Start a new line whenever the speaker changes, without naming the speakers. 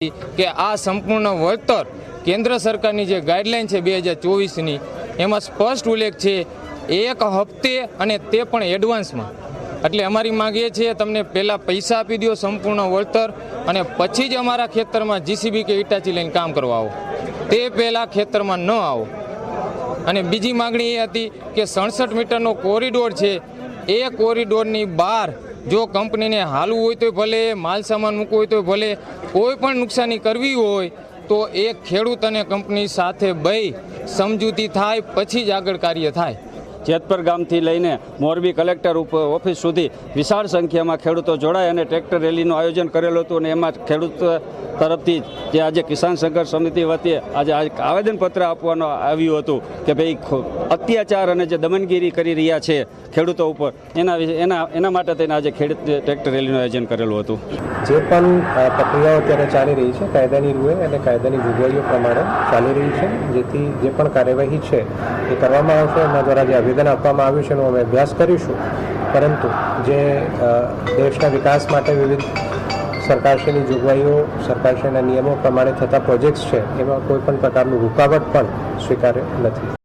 કે આ સંપૂર્ણ વળતર કેન્દ્ર સરકારની જે ગાઈડલાઈન છે 2024ની એમાં સ્પષ્ટ ઉલ્લેખ છે એક હપ્તે અને તે પણ એડવાન્સમાં। એટલે અમારી માંગ એ છે તમને પહેલાં પૈસા આપી દો સંપૂર્ણ વળતર અને પછી જ અમારા ખેતરમાં જીસીબી કે ઈટાચી લઈને કામ કરવા આવો, તે પહેલાં ખેતરમાં ન આવો। અને બીજી માગણી એ હતી કે 67 મીટરનો કોરિડોર છે, એ કોરિડોરની બહાર જો કંપનીને હાલવું હોય તો ભલે, માલ સામાન મૂકવો હોય તો ભલે, કોઈ પણ નુકસાની કરવી હોય તો એ ખેડૂત અને કંપની સાથે બેસી સમજૂતી થાય પછી જ આગળ કાર્ય થાય।
જેતપર ગામથી લઈને મોરબી કલેક્ટર ઓફિસ સુધી વિશાળ સંખ્યામાં ખેડૂતો જોડાય અને ટ્રેક્ટર રેલીનું આયોજન કરેલું હતું અને એમાં ખેડૂત તરફથી જે આજે કિસાન સંઘર્ષ સમિતિ વતીએ આજે આવેદનપત્ર આપવાનું આવ્યું હતું કે ભાઈ અત્યાચાર અને જે દમનગીરી કરી રહ્યા છે ખેડૂતો ઉપર એના માટે થઈને આજે ખેડૂત ટ્રેક્ટર રેલીનું આયોજન કરેલું હતું।
જે પણ પ્રક્રિયાઓ અત્યારે ચાલી રહી છે કાયદાની રૂએ અને કાયદાની જોગવાઈઓ પ્રમાણે ચાલી રહી છે, જેથી જે પણ કાર્યવાહી છે એ કરવામાં આવશે। એના દ્વારા જે આવેદન આપવામાં આવ્યું છે એનો અમે અભ્યાસ કરીશું, પરંતુ જે દેશના વિકાસ માટે વિવિધ સરકારશ્રીની જોગવાઈઓ, સરકારશ્રીના નિયમો પ્રમાણે થતા પ્રોજેક્ટ્સ છે એમાં કોઈ પણ પ્રકારનું રૂકાવટ પણ સ્વીકાર્ય નથી।